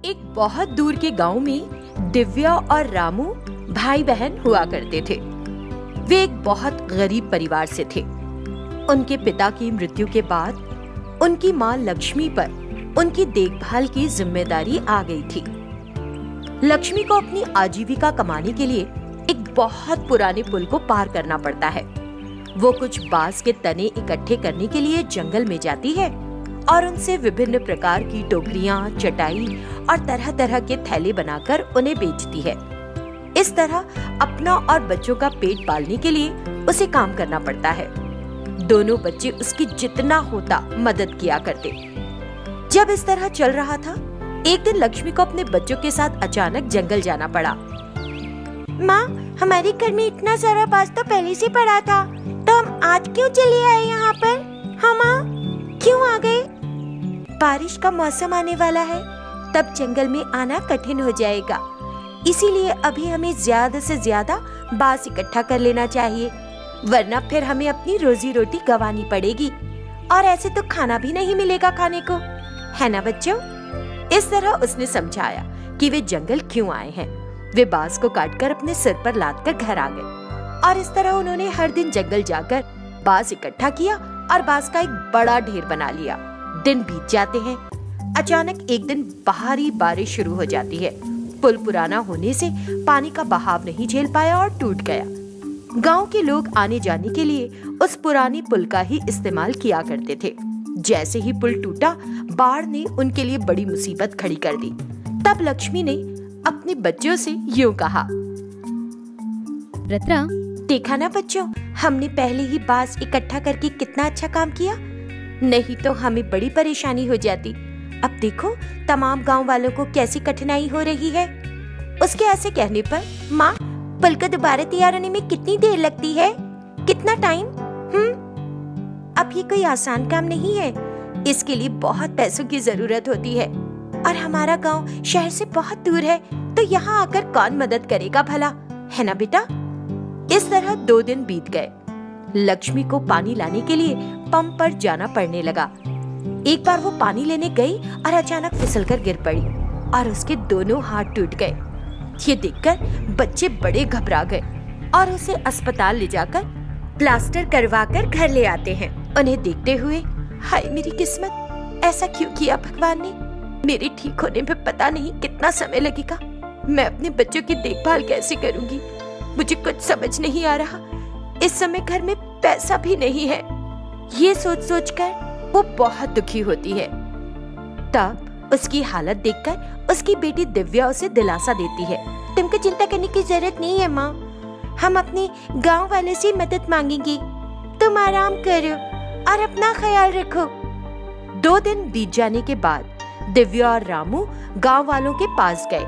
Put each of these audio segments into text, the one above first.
एक बहुत दूर के गांव में दिव्या और रामू भाई बहन हुआ करते थे। वे एक बहुत गरीब परिवार से थे। उनके पिता की मृत्यु के बाद उनकी माँ लक्ष्मी पर उनकी देखभाल की जिम्मेदारी आ गई थी। लक्ष्मी को अपनी आजीविका कमाने के लिए एक बहुत पुराने पुल को पार करना पड़ता है। वो कुछ बांस के तने इकट्ठे करने के लिए जंगल में जाती है और उनसे विभिन्न प्रकार की टोकरियां, चटाई और तरह तरह के थैले बनाकर उन्हें बेचती है। इस तरह अपना और बच्चों का पेट पालने के लिए उसे काम करना पड़ता है। दोनों बच्चे उसकी जितना होता मदद किया करते। जब इस तरह चल रहा था, एक दिन लक्ष्मी को अपने बच्चों के साथ अचानक जंगल जाना पड़ा। माँ, हमारे घर में इतना सारा बांस तो पहले से पड़ा था, तो हम आज क्यों चले आए यहाँ पर? हाँ माँ, क्यों आ गए? बारिश का मौसम आने वाला है, तब जंगल में आना कठिन हो जाएगा। इसीलिए अभी हमें ज्यादा से ज्यादा बांस इकट्ठा कर लेना चाहिए, वरना फिर हमें अपनी रोजी रोटी गंवानी पड़ेगी और ऐसे तो खाना भी नहीं मिलेगा खाने को, है ना बच्चों? इस तरह उसने समझाया कि वे जंगल क्यों आए हैं। वे बांस को काटकर अपने सिर पर लादकर घर आ गए और इस तरह उन्होंने हर दिन जंगल जाकर बांस इकट्ठा किया और बांस का एक बड़ा ढेर बना लिया। दिन बीत जाते हैं। अचानक एक दिन भारी बारिश शुरू हो जाती है। पुल पुराना होने से पानी का बहाव नहीं झेल पाया और टूट गया। गांव के लोग आने जाने के लिए उस पुरानी पुल का ही इस्तेमाल किया करते थे। जैसे ही पुल टूटा, बाढ़ ने उनके लिए बड़ी मुसीबत खड़ी कर दी। तब लक्ष्मी ने अपने बच्चों से यूं कहा, रत्रा, देखा ना बच्चों, हमने पहले ही बांस इकट्ठा करके कितना अच्छा काम किया। नहीं तो हमें बड़ी परेशानी हो जाती। अब देखो तमाम गांव वालों को कैसी कठिनाई हो रही है। उसके ऐसे कहने पर, माँ, पुल को दोबारा तैयार होने में कितनी देर लगती है? कितना टाइम? अब ये कोई आसान काम नहीं है। इसके लिए बहुत पैसों की जरूरत होती है और हमारा गांव शहर से बहुत दूर है, तो यहाँ आकर कौन मदद करेगा भला, है ना बेटा? इस तरह 2 दिन बीत गए। लक्ष्मी को पानी लाने के लिए पंप पर जाना पड़ने लगा। एक बार वो पानी लेने गई और अचानक फिसलकर गिर पड़ी और उसके दोनों हाथ टूट गए। ये देखकर बच्चे बड़े घबरा गए और उसे अस्पताल ले जाकर प्लास्टर करवाकर घर ले आते हैं। उन्हें देखते हुए, हाय मेरी किस्मत, ऐसा क्यों किया भगवान ने? मेरे ठीक होने में पता नहीं कितना समय लगेगा। मैं अपने बच्चों की देखभाल कैसे करूंगी? मुझे कुछ समझ नहीं आ रहा। इस समय घर में पैसा भी नहीं है। ये सोच सोचकर वो बहुत दुखी होती है। तब उसकी हालत देखकर उसकी बेटी दिव्या उसे दिलासा देती है, तुमको चिंता करने की जरूरत नहीं है माँ, हम अपने गांव वाले से मदद मांगेंगे। तुम आराम करो और अपना ख्याल रखो। 2 दिन बीत जाने के बाद दिव्या और रामू गांव वालों के पास गए।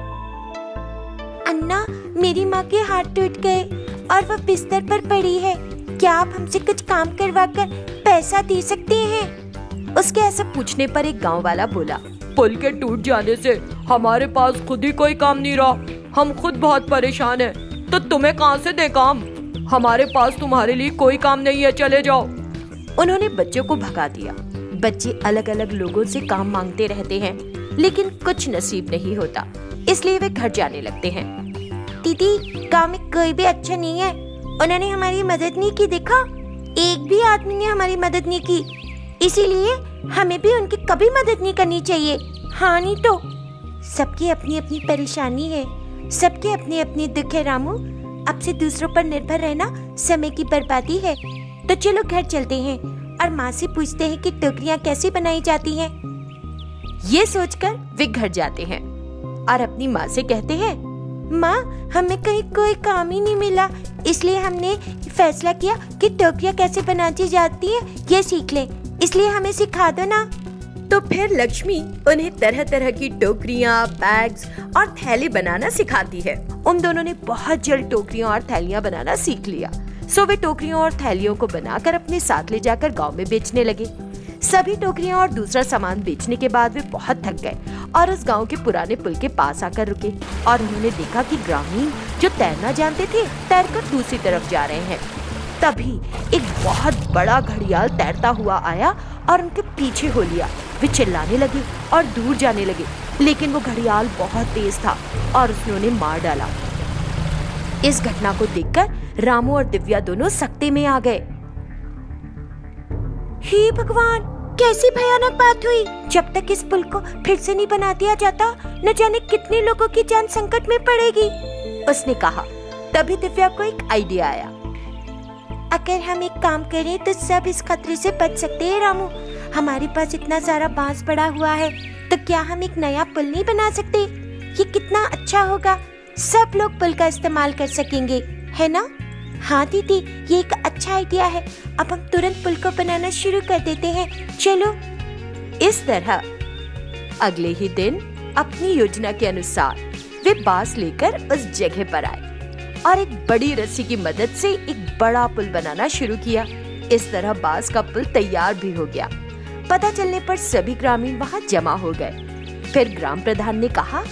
अन्ना, मेरी माँ के हाथ टूट गए और वो बिस्तर पर पड़ी है। क्या आप हमसे कुछ काम करवाकर पैसा दे सकते हैं? उसके ऐसे पूछने पर एक गांव वाला बोला, पुल के टूट जाने से हमारे पास खुद ही कोई काम नहीं रहा। हम खुद बहुत परेशान हैं, तो तुम्हें कहाँ से दे काम? हमारे पास तुम्हारे लिए कोई काम नहीं है, चले जाओ। उन्होंने बच्चों को भगा दिया। बच्चे अलग अलग लोगों से काम मांगते रहते हैं, लेकिन कुछ नसीब नहीं होता, इसलिए वे घर जाने लगते हैं। दीदी, गांव में कोई भी अच्छा नहीं है। उन्होंने हमारी मदद नहीं की, देखा? एक भी आदमी ने हमारी मदद नहीं की। इसीलिए हमें भी उनकी कभी मदद नहीं करनी चाहिए। हाँ, नहीं तो सबकी अपनी अपनी परेशानी है, सबके अपने अपने दुख है। रामू, अब से दूसरों पर निर्भर रहना समय की बर्बादी है। तो चलो घर चलते हैं और माँ से पूछते हैं कि टोकरियाँ कैसे बनाई जाती हैं। ये सोचकर वे घर जाते हैं और अपनी माँ से कहते हैं, माँ, हमें कहीं कोई काम ही नहीं मिला, इसलिए हमने फैसला किया कि टोकरियाँ कैसे बनाई जाती है ये सीख ले, इसलिए हमें सिखा दो ना। तो फिर लक्ष्मी उन्हें तरह तरह की टोकरियाँ, बैग्स और थैले बनाना सिखाती है। उन दोनों ने बहुत जल्द टोकरियाँ और थैलियाँ बनाना सीख लिया। सो वे टोकरियों और थैलियों को बनाकर अपने साथ ले जाकर गांव में बेचने लगे। सभी टोकरियां और दूसरा सामान बेचने के बाद वे बहुत थक गए और उस गांव के पुराने पुल के पास आकर रुके और उन्होंने देखा कि ग्रामीण जो तैरना जानते थे तैरकर दूसरी तरफ जा रहे हैं। तभी एक बहुत बड़ा घड़ियाल तैरता हुआ आया और उनके पीछे हो लिया। वे चिल्लाने लगे और दूर जाने लगे। लेकिन वो घड़ियाल बहुत तेज था और उसने उन्हें मार डाला। इस घटना को देखकर रामू और दिव्या दोनों सकते में आ गए। हे भगवान, कैसी भयानक बात हुई। जब तक इस पुल को फिर से नहीं बना दिया जाता, न जाने कितने लोगों की जान संकट में पड़ेगी, उसने कहा। तभी दिव्या को एक आइडिया आया। अगर हम एक काम करें तो सब इस खतरे से बच सकते हैं रामू। हमारे पास इतना सारा बांस पड़ा हुआ है, तो क्या हम एक नया पुल नहीं बना सकते? ये कितना अच्छा होगा, सब लोग पुल का इस्तेमाल कर सकेंगे, है ना? हाँ दीदी, ये एक अच्छा आइडिया है। अब हम तुरंत पुल को बनाना शुरू कर देते हैं, चलो। इस तरह अगले ही दिन अपनी योजना के अनुसार वे बांस लेकर उस जगह पर आए और एक बड़ी रस्सी की मदद से एक बड़ा पुल बनाना शुरू किया। इस तरह बांस का पुल तैयार भी हो गया। पता चलने पर सभी ग्रामीण वहाँ जमा हो गए। फिर ग्राम प्रधान ने कहा,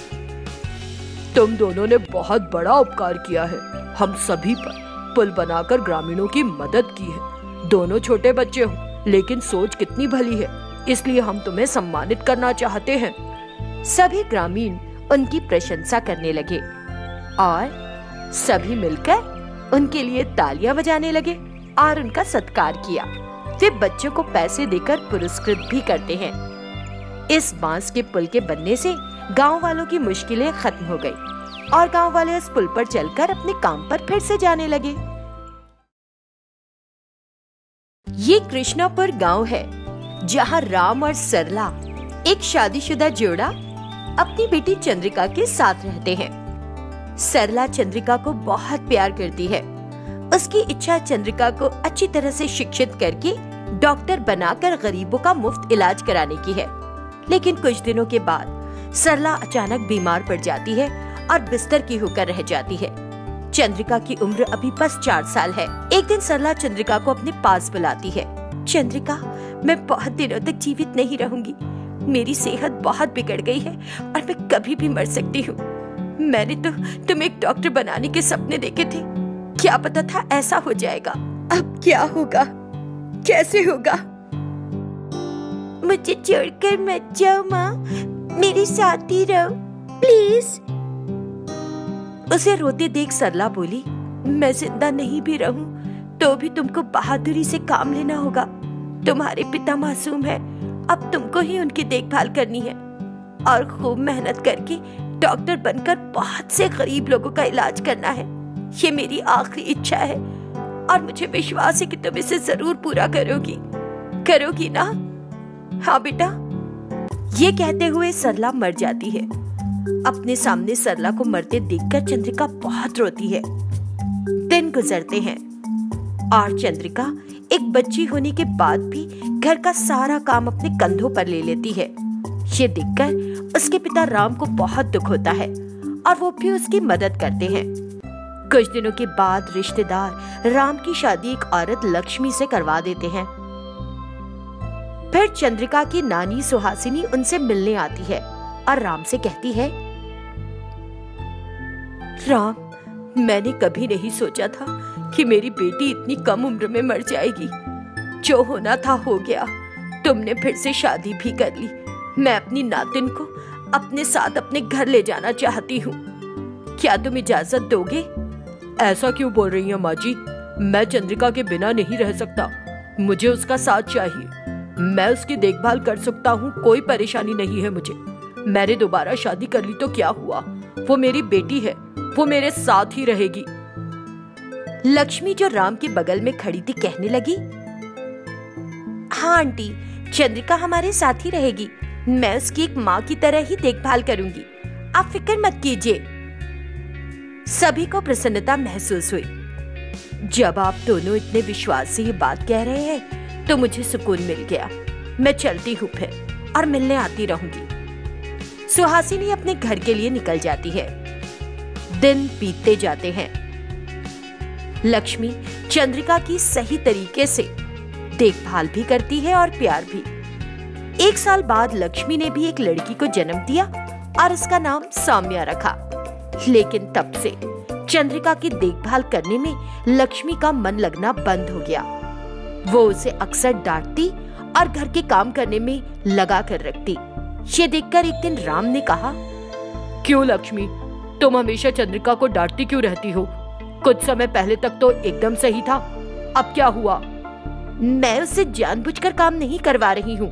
तुम दोनों ने बहुत बड़ा उपकार किया है। हम सभी पर पुल बनाकर ग्रामीणों की मदद की है। दोनों छोटे बच्चे हो, लेकिन सोच कितनी भली है, इसलिए हम तुम्हें सम्मानित करना चाहते हैं। सभी ग्रामीण उनकी प्रशंसा करने लगे और सभी मिलकर उनके लिए तालियां बजाने लगे और उनका सत्कार किया। वे बच्चों को पैसे देकर पुरस्कृत भी करते हैं। इस बांस के पुल के बनने से गांव वालों की मुश्किलें खत्म हो गई और गांव वाले इस पुल पर चलकर अपने काम पर फिर से जाने लगे। ये कृष्णापुर गांव है, जहां राम और सरला, एक शादीशुदा जोड़ा, अपनी बेटी चंद्रिका के साथ रहते हैं। सरला चंद्रिका को बहुत प्यार करती है। उसकी इच्छा चंद्रिका को अच्छी तरह से शिक्षित करके डॉक्टर बनाकर गरीबों का मुफ्त इलाज कराने की है। लेकिन कुछ दिनों के बाद सरला अचानक बीमार पड़ जाती है और बिस्तर की होकर रह जाती है। चंद्रिका की उम्र अभी बस 4 साल है। एक दिन सरला चंद्रिका को अपने पास बुलाती है। चंद्रिका, मैं बहुत दिनों तक जीवित नहीं रहूंगी। मेरी सेहत बहुत बिगड़ गई है और मैं कभी भी मर सकती हूँ। मैंने तो तुम्हें एक डॉक्टर बनाने के सपने देखे थे। क्या पता था ऐसा हो जाएगा। अब क्या होगा, कैसे होगा? मुझे छोड़कर मत जाओ माँ, मेरे साथ ही रहो प्लीज। उसे रोते देख सरला बोली, मैं जिंदा नहीं भी रहूं तो भी तुमको बहादुरी से काम लेना होगा। तुम्हारे पिता मासूम है, अब तुमको ही उनकी देखभाल करनी है और खूब मेहनत करके डॉक्टर बनकर बहुत से गरीब लोगों का इलाज करना है। ये मेरी आखिरी इच्छा है और मुझे विश्वास है कि तुम इसे जरूर पूरा करोगी ना? हाँ बेटा। ये कहते हुए सरला मर जाती है। अपने सामने सरला को मरते देखकर चंद्रिका बहुत रोती है। दिन गुजरते हैं और चंद्रिका एक बच्ची होने के बाद भी घर का सारा काम अपने कंधों पर ले लेती है। ये देखकर उसके पिता राम को बहुत दुख होता है और वो भी उसकी मदद करते हैं। कुछ दिनों के बाद रिश्तेदार राम की शादी एक औरत लक्ष्मी से करवा देते हैं। फिर चंद्रिका की नानी सुहासिनी उनसे मिलने आती है और राम से कहती है, राम, मैंने कभी नहीं सोचा था कि मेरी बेटी इतनी कम उम्र में मर जाएगी। जो होना था हो गया। तुमने फिर से शादी भी कर ली। मैं अपनी नातिन को अपने साथ अपने घर ले जाना चाहती हूँ। क्या तुम इजाजत दोगे? ऐसा क्यों बोल रही हैं माँ जी? मैं चंद्रिका के बिना नहीं रह सकता। मुझे उसका साथ चाहिए। मैं उसकी देखभाल कर सकता हूँ, कोई परेशानी नहीं है मुझे। मैंने दोबारा शादी कर ली तो क्या हुआ? वो मेरी बेटी है, वो मेरे साथ ही रहेगी। लक्ष्मी जो राम के बगल में खड़ी थी कहने लगी, हाँ आंटी, चंद्रिका हमारे साथ ही रहेगी। मैं उसकी एक माँ की तरह ही देखभाल करूंगी, आप फिक्र मत कीजिए। सभी को प्रसन्नता महसूस हुई। जब आप दोनों इतने विश्वास से ये बात कह रहे हैं तो मुझे सुकून मिल गया। मैं चलती हूँ फिर और मिलने आती रहूंगी। सुहासिनी अपने घर के लिए निकल जाती है। दिन बीतते जाते हैं। लक्ष्मी चंद्रिका की सही तरीके से देखभाल भी करती है और प्यार भी। 1 साल बाद लक्ष्मी ने भी एक लड़की को जन्म दिया और उसका नाम सौम्या रखा। लेकिन तब से चंद्रिका की देखभाल करने में लक्ष्मी का मन लगना बंद हो गया। वो उसे अक्सर डांटती और घर के काम करने में लगा कर रखती। ये देखकर एक दिन राम ने कहा, क्यों लक्ष्मी, तुम हमेशा चंद्रिका को डांटती क्यों रहती हो? कुछ समय पहले तक तो एकदम सही था, अब क्या हुआ? मैं उससे जानबूझकर काम नहीं करवा रही हूँ,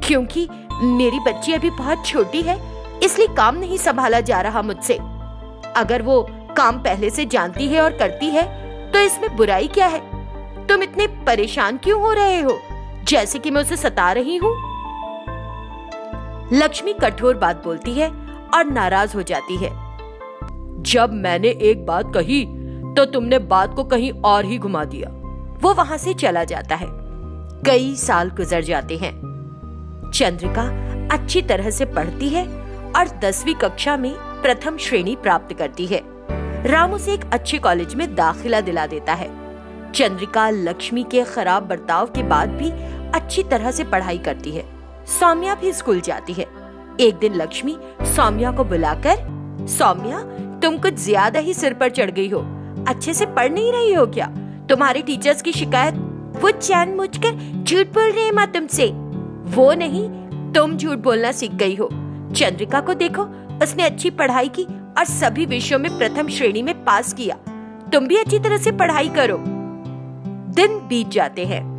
क्योंकि मेरी बच्ची अभी बहुत छोटी है, इसलिए काम नहीं संभाला जा रहा मुझसे। अगर वो काम पहले से जानती है और करती है तो इसमें बुराई क्या है? तुम इतने परेशान क्यों हो रहे हो, जैसे कि मैं उसे सता रही हूँ? लक्ष्मी कठोर बात बोलती है और नाराज हो जाती है। जब मैंने एक बात कही तो तुमने बात को कहीं और ही घुमा दिया। वो वहां से चला जाता है। कई साल गुजर जाते हैं। चंद्रिका अच्छी तरह से पढ़ती है और 10वीं कक्षा में प्रथम श्रेणी प्राप्त करती है। राम उसे एक अच्छे कॉलेज में दाखिला दिला देता है। चंद्रिका लक्ष्मी के खराब बर्ताव के बाद भी अच्छी तरह से पढ़ाई करती है। सौम्या भी स्कूल जाती है। एक दिन लक्ष्मी सौम्या को बुलाकर, सौम्या, तुम कुछ ज्यादा ही सिर पर चढ़ गई हो, अच्छे से पढ़ नहीं रही हो क्या? तुम्हारे टीचर्स की शिकायत। वो जानबूझकर झूठ बोल रहे हैं माँ तुमसे। वो नहीं, तुम झूठ बोलना सीख गई हो। चंद्रिका को देखो, उसने अच्छी पढ़ाई की और सभी विषयों में प्रथम श्रेणी में पास किया। तुम भी अच्छी तरह से पढ़ाई करो। दिन बीत जाते हैं।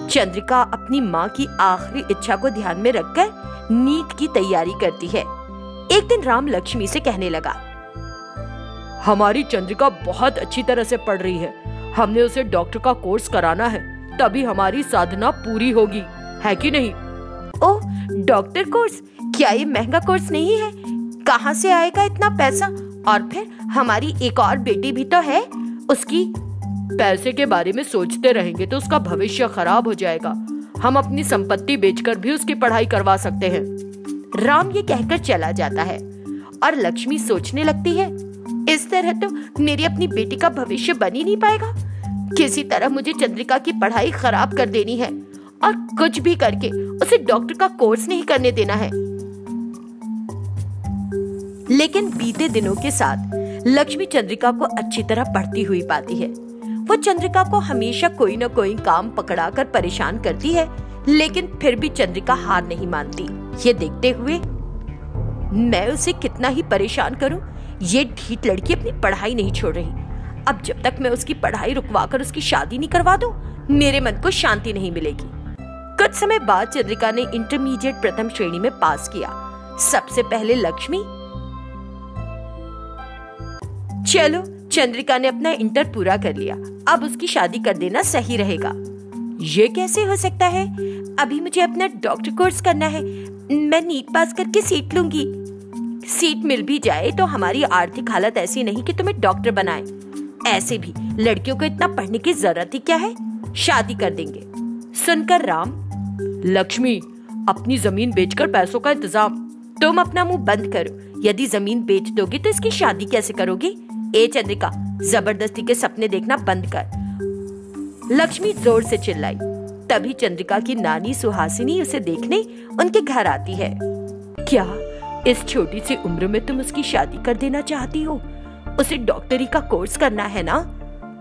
चंद्रिका अपनी माँ की आखिरी इच्छा को ध्यान में रखकर नीट की तैयारी करती है। एक दिन राम लक्ष्मी से कहने लगा, हमारी चंद्रिका बहुत अच्छी तरह से पढ़ रही है, हमने उसे डॉक्टर का कोर्स कराना है, तभी हमारी साधना पूरी होगी, है कि नहीं? ओह, डॉक्टर कोर्स? क्या ये महंगा कोर्स नहीं है? कहाँ से आएगा इतना पैसा? और फिर हमारी एक और बेटी भी तो है, उसकी। पैसे के बारे में सोचते रहेंगे तो उसका भविष्य खराब हो जाएगा। हम अपनी संपत्ति बेचकर भी उसकी पढ़ाई करवा सकते हैं। राम ये कहकर चला जाता है और लक्ष्मी सोचने लगती है, इस तरह तो मेरी अपनी बेटी का भविष्य बन ही नहीं पाएगा। किसी तरह मुझे चंद्रिका की पढ़ाई खराब कर देनी है और कुछ भी करके उसे डॉक्टर का कोर्स नहीं करने देना है। लेकिन बीते दिनों के साथ लक्ष्मी चंद्रिका को अच्छी तरह पढ़ती हुई पाती है। वो चंद्रिका को हमेशा कोई न कोई काम पकड़ाकर परेशान करती है, लेकिन फिर भी चंद्रिका हार नहीं मानती। ये देखते हुए, मैं उसे कितना ही परेशान करूं, ये ढीठ लड़की अपनी पढ़ाई नहीं छोड़ रही। अब जब तक मैं उसकी पढ़ाई रुकवाकर उसकी शादी नहीं करवा दूं, मेरे मन को शांति नहीं मिलेगी। कुछ समय बाद चंद्रिका ने इंटरमीडिएट प्रथम श्रेणी में पास किया। सबसे पहले लक्ष्मी। चलो, चंद्रिका ने अपना इंटर पूरा कर लिया, अब उसकी शादी कर देना सही रहेगा। ये कैसे हो सकता है? अभी मुझे अपना डॉक्टर कोर्स करना है। मैं नीट पास करके सीट लूंगी। सीट मिल भी जाए तो हमारी आर्थिक हालत ऐसी नहीं कि तुम्हें डॉक्टर बनाए। ऐसे भी लड़कियों को इतना पढ़ने की जरूरत ही क्या है? शादी कर देंगे। सुनकर राम, लक्ष्मी, अपनी जमीन बेचकर पैसों का इंतजाम। तुम अपना मुंह बंद करो। यदि जमीन बेच दोगे तो इसकी शादी कैसे करोगे? ए चंद्रिका, जबरदस्ती के सपने देखना बंद कर। लक्ष्मी जोर से चिल्लाई। तभी चंद्रिका की नानी सुहासिनी उसे देखने उनके घर आती है। क्या इस छोटी सी उम्र में तुम उसकी शादी कर देना चाहती हो? उसे डॉक्टरी का कोर्स करना है ना?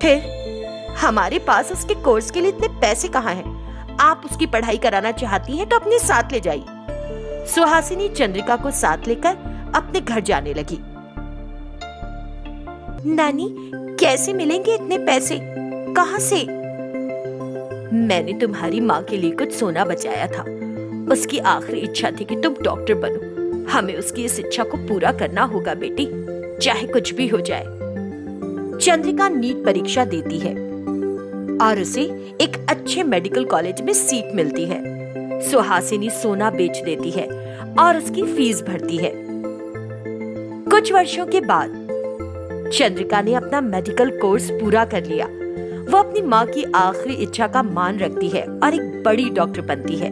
फिर हमारे पास उसके कोर्स के लिए इतने पैसे कहाँ हैं? आप उसकी पढ़ाई कराना चाहती हैं तो अपने साथ ले जाइए। सुहासिनी चंद्रिका को साथ लेकर अपने घर जाने लगी। नानी, कैसे मिलेंगे इतने पैसे? कहाँ से? मैंने तुम्हारी माँ के लिए कुछ सोना बचाया था। उसकी आखिरी इच्छा थी कि तुम डॉक्टर बनो। हमें उसकी इस इच्छा को पूरा करना होगा बेटी, चाहे कुछ भी हो जाए। चंद्रिका नीट परीक्षा देती है और उसे एक अच्छे मेडिकल कॉलेज में सीट मिलती है। सुहासिनी सोना बेच देती है और उसकी फीस भरती है। कुछ वर्षों के बाद चंद्रिका ने अपना मेडिकल कोर्स पूरा कर लिया। वो अपनी माँ की आखिरी इच्छा का मान रखती है और एक बड़ी डॉक्टर बनती है।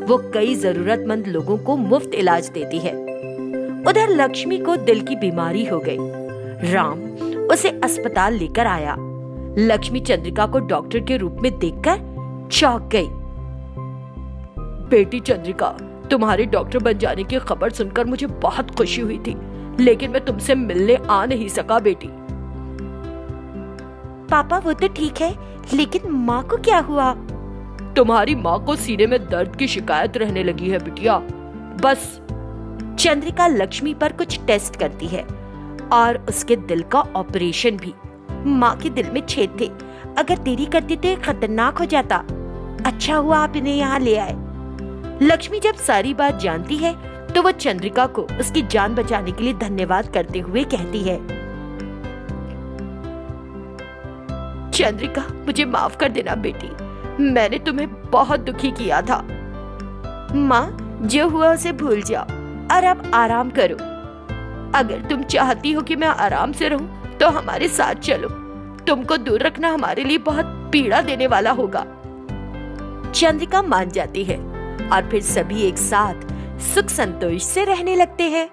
वो कई जरूरतमंद लोगों को मुफ्त इलाज देती है। उधर लक्ष्मी को दिल की बीमारी हो गई। राम उसे अस्पताल लेकर आया। लक्ष्मी चंद्रिका को डॉक्टर के रूप में देखकर चौंक गई। बेटी चंद्रिका, तुम्हारे डॉक्टर बन जाने की खबर सुनकर मुझे बहुत खुशी हुई थी, लेकिन मैं तुमसे मिलने आ नहीं सका बेटी। पापा, वो तो ठीक है, लेकिन माँ को क्या हुआ? तुम्हारी माँ को सीने में दर्द की शिकायत रहने लगी है बिटिया। बस। चंद्रिका लक्ष्मी पर कुछ टेस्ट करती है और उसके दिल का ऑपरेशन भी। माँ के दिल में छेद थे, अगर देरी करती तो खतरनाक हो जाता। अच्छा हुआ आप इन्हें यहाँ ले आए। लक्ष्मी जब सारी बात जानती है तो वो चंद्रिका को उसकी जान बचाने के लिए धन्यवाद करते हुए कहती है, चंद्रिका मुझे माफ कर देना बेटी, मैंने तुम्हें बहुत दुखी किया था। माँ जो हुआ उसे भूल जाओ और अब आराम करो। अगर तुम चाहती हो कि मैं आराम से रहूं तो हमारे साथ चलो, तुमको दूर रखना हमारे लिए बहुत पीड़ा देने वाला होगा। चंद्रिका मान जाती है और फिर सभी एक साथ सुख संतोष से रहने लगते हैं।